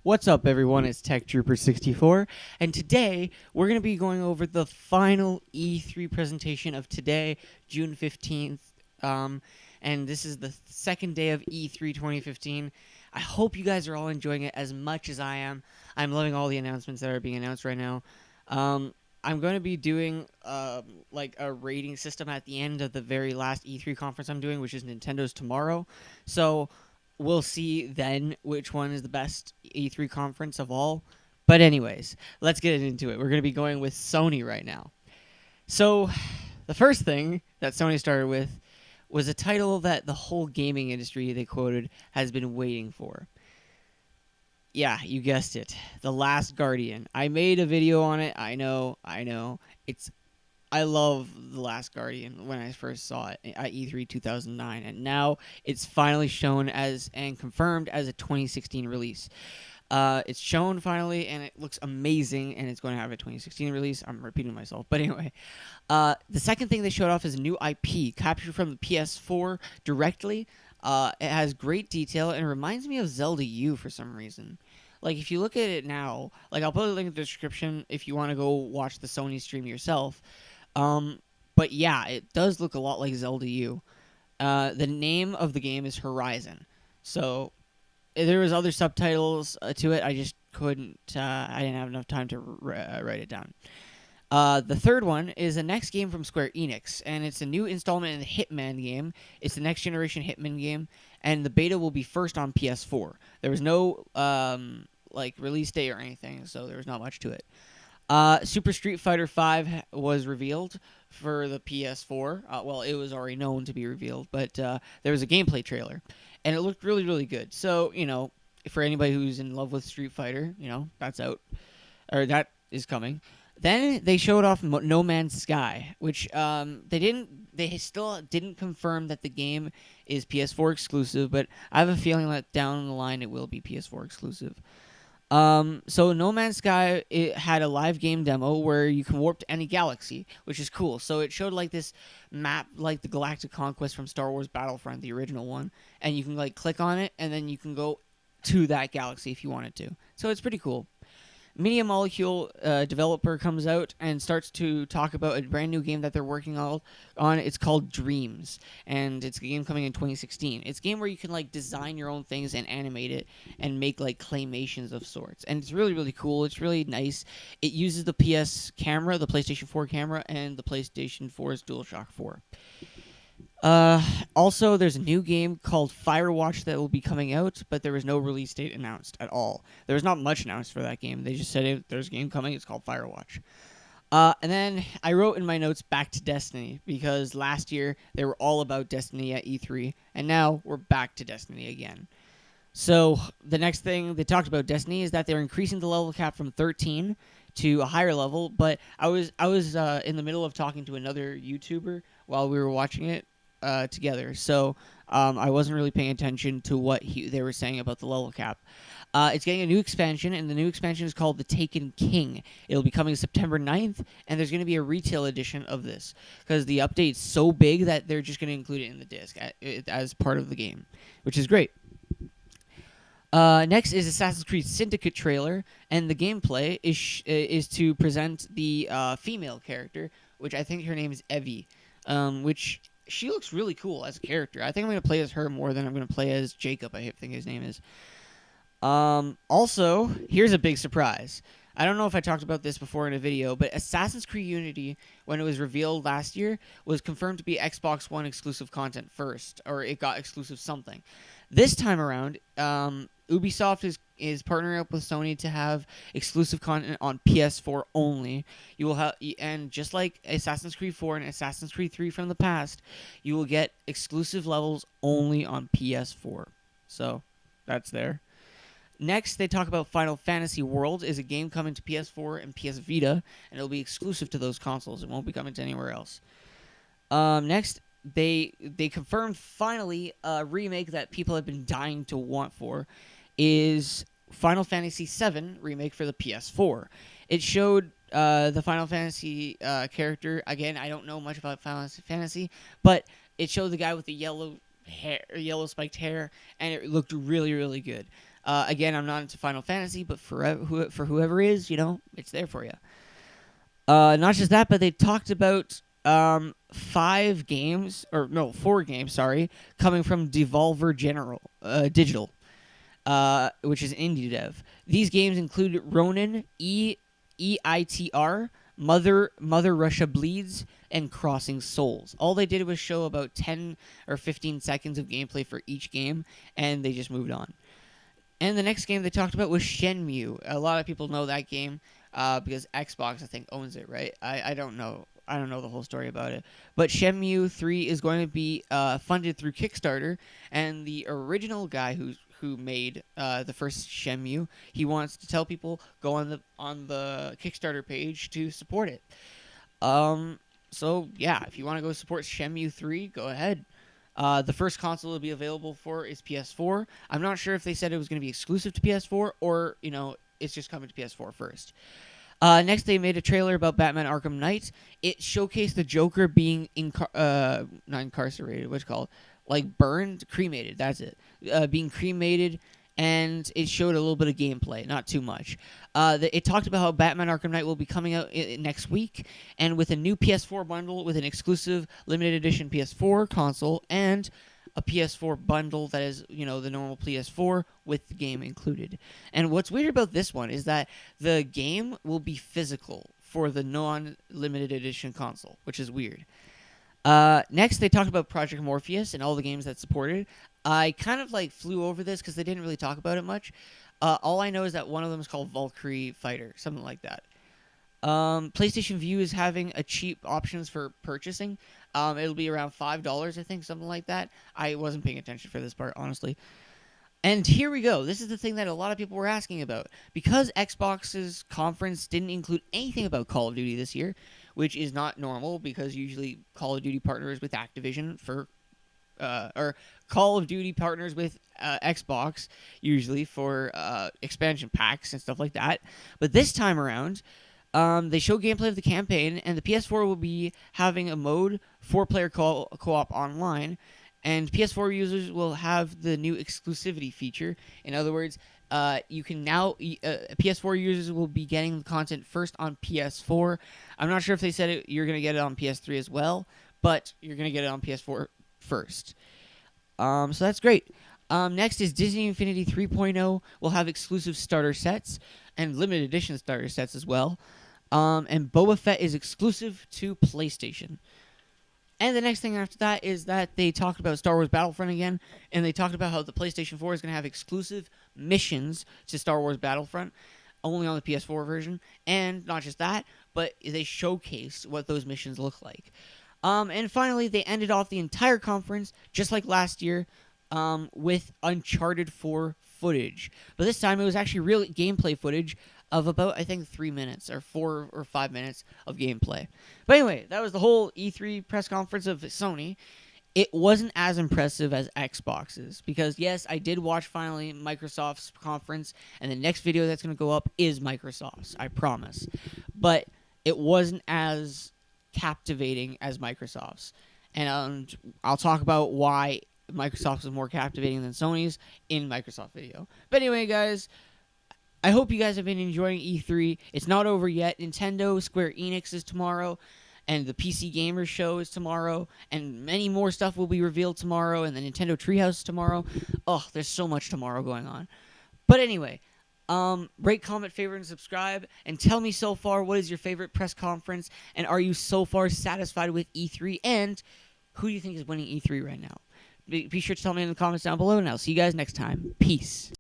What's up, everyone? It's Tech Trooper 64, and today we're going to be going over the final E3 presentation of today, June 15th. And this is the second day of E3 2015. I hope you guys are all enjoying it as much as I am. I'm loving all the announcements that are being announced right now. I'm going to be doing like a rating system at the end of the very last E3 conference I'm doing, which is Nintendo's tomorrow. So we'll see then which one is the best E3 conference of all. But anyways, let's get into it. We're going to be going with Sony right now. So the first thing that Sony started with was a title that the whole gaming industry, they quoted, has been waiting for. Yeah, you guessed it. The Last Guardian. I made a video on it. I know. I love The Last Guardian when I first saw it at E3 2009, and now it's finally shown as and confirmed as a 2016 release. It's shown finally, and it looks amazing, and it's going to have a 2016 release. I'm repeating myself, but anyway. The second thing they showed off is a new IP captured from the PS4 directly. It has great detail and reminds me of Zelda U for some reason. Like, if you look at it now, like, I'll put a link in the description if you want to go watch the Sony stream yourself. But yeah, it does look a lot like Zelda U. The name of the game is Horizon. So there was other subtitles to it. I just couldn't. I didn't have enough time to write it down. The third one is the next game from Square Enix, and it's a new installment in the Hitman game. It's the next generation Hitman game, and the beta will be first on PS4. There was no like release date or anything, so there was not much to it. Super Street Fighter V was revealed for the PS4. Well, it was already known to be revealed, but there was a gameplay trailer, and it looked really, really good. So, you know, for anybody who's in love with Street Fighter, you know, that's out, or that is coming. Then they showed off No Man's Sky, which they still didn't confirm that the game is PS4 exclusive, but I have a feeling that down the line it will be PS4 exclusive. So No Man's Sky, it had a live game demo where you can warp to any galaxy, which is cool. So it showed like this map, like the Galactic Conquest from Star Wars Battlefront, the original one, and you can like click on it, and then you can go to that galaxy if you wanted to. So it's pretty cool. Media Molecule developer comes out and starts to talk about a brand new game that they're working on. It's called Dreams, and it's a game coming in 2016. It's a game where you can like design your own things and animate it and make like claymations of sorts. And it's really, really cool. It's really nice. It uses the PS camera, the PlayStation 4 camera, and the PlayStation 4's DualShock 4. Also, there's a new game called Firewatch that will be coming out, but there was no release date announced at all. There was not much announced for that game. They just said there's a game coming. It's called Firewatch. And then I wrote in my notes back to Destiny, because last year they were all about Destiny at E3, and now we're back to Destiny again. So the next thing they talked about Destiny is that they're increasing the level cap from 13 to a higher level, but I was in the middle of talking to another YouTuber while we were watching it together, so I wasn't really paying attention to what they were saying about the level cap. It's getting a new expansion, and the new expansion is called The Taken King. It'll be coming September 9th, and there's going to be a retail edition of this, because the update's so big that they're just going to include it in the disc as part of the game, which is great. Next is Assassin's Creed Syndicate trailer, and the gameplay is to present the female character, which I think her name is Evie, which she looks really cool as a character. I think I'm going to play as her more than I'm going to play as Jacob, I think his name is. Also, here's a big surprise. I don't know if I talked about this before in a video, but Assassin's Creed Unity, when it was revealed last year, was confirmed to be Xbox One exclusive content first, or it got exclusive something. This time around, Ubisoft is partnering up with Sony to have exclusive content on PS4 only. You will have, and just like Assassin's Creed 4 and Assassin's Creed 3 from the past, you will get exclusive levels only on PS4. So, that's there. Next, they talk about Final Fantasy World is a game coming to PS4 and PS Vita, and it'll be exclusive to those consoles. It won't be coming to anywhere else. Next, they confirmed finally a remake that people have been dying to want for is Final Fantasy VII remake for the PS4. It showed the Final Fantasy character. Again, I don't know much about Final Fantasy, but it showed the guy with the yellow spiked hair, and it looked really, really good. Again, I'm not into Final Fantasy, but for whoever is, it's there for you. Not just that, but they talked about 4 games, sorry, coming from Devolver Digital, which is indie dev. These games include Ronin, EITR, Mother Russia Bleeds, and Crossing Souls. All they did was show about 10 or 15 seconds of gameplay for each game, and they just moved on. And the next game they talked about was Shenmue. A lot of people know that game because Xbox, I think, owns it, right? I don't know. I don't know the whole story about it. But Shenmue 3 is going to be funded through Kickstarter, and the original guy who made the first Shenmue, he wants to tell people go on the Kickstarter page to support it. So yeah, if you want to go support Shenmue 3, go ahead. The first console it'll be available for is PS4. I'm not sure if they said it was going to be exclusive to PS4 or, it's just coming to PS4 first. Next, they made a trailer about Batman Arkham Knight. It showcased the Joker being not incarcerated, what's it called? Like burned, cremated, that's it. Being cremated, and it showed a little bit of gameplay, not too much. It talked about how Batman Arkham Knight will be coming out next week, and with a new PS4 bundle with an exclusive limited edition PS4 console and a PS4 bundle that is, the normal PS4 with the game included. And what's weird about this one is that the game will be physical for the non-limited edition console, which is weird. Next, they talked about Project Morpheus and all the games that supported. I kind of flew over this because they didn't really talk about it much. All I know is that one of them is called Valkyrie Fighter, something like that. PlayStation Vue is having a cheap options for purchasing. It'll be around $5, I think, something like that. I wasn't paying attention for this part, honestly. And here we go. This is the thing that a lot of people were asking about. Because Xbox's conference didn't include anything about Call of Duty this year, which is not normal because usually Call of Duty partners with Activision or Call of Duty partners with Xbox usually for expansion packs and stuff like that. But this time around, they show gameplay of the campaign, and the PS4 will be having a mode 4-player co-op online, and PS4 users will have the new exclusivity feature. In other words, you can now PS4 users will be getting the content first on PS4. I'm not sure if they said you're going to get it on PS3 as well, but you're going to get it on PS4 first. So that's great. Next is Disney Infinity 3.0 will have exclusive starter sets and limited edition starter sets as well. And Boba Fett is exclusive to PlayStation. And the next thing after that is that they talked about Star Wars Battlefront again, and they talked about how the PlayStation 4 is going to have exclusive missions to Star Wars Battlefront, only on the PS4 version. And not just that, but they showcased what those missions look like. And finally, they ended off the entire conference, just like last year, with Uncharted 4 footage. But this time, it was actually real gameplay footage of about, I think, 3 minutes or 4 or 5 minutes of gameplay. But anyway, that was the whole E3 press conference of Sony. It wasn't as impressive as Xbox's because, yes, I did watch finally Microsoft's conference, and the next video that's going to go up is Microsoft's, I promise. But it wasn't as captivating as Microsoft's. And I'll talk about why Microsoft's is more captivating than Sony's in Microsoft video. But anyway, guys, I hope you guys have been enjoying E3. It's not over yet. Nintendo, Square Enix is tomorrow, and the PC Gamer Show is tomorrow, and many more stuff will be revealed tomorrow, and the Nintendo Treehouse tomorrow. Oh, there's so much tomorrow going on. But anyway, rate, comment, favorite, and subscribe, and tell me so far what is your favorite press conference, and are you so far satisfied with E3, and who do you think is winning E3 right now? Be sure to tell me in the comments down below, and I'll see you guys next time. Peace.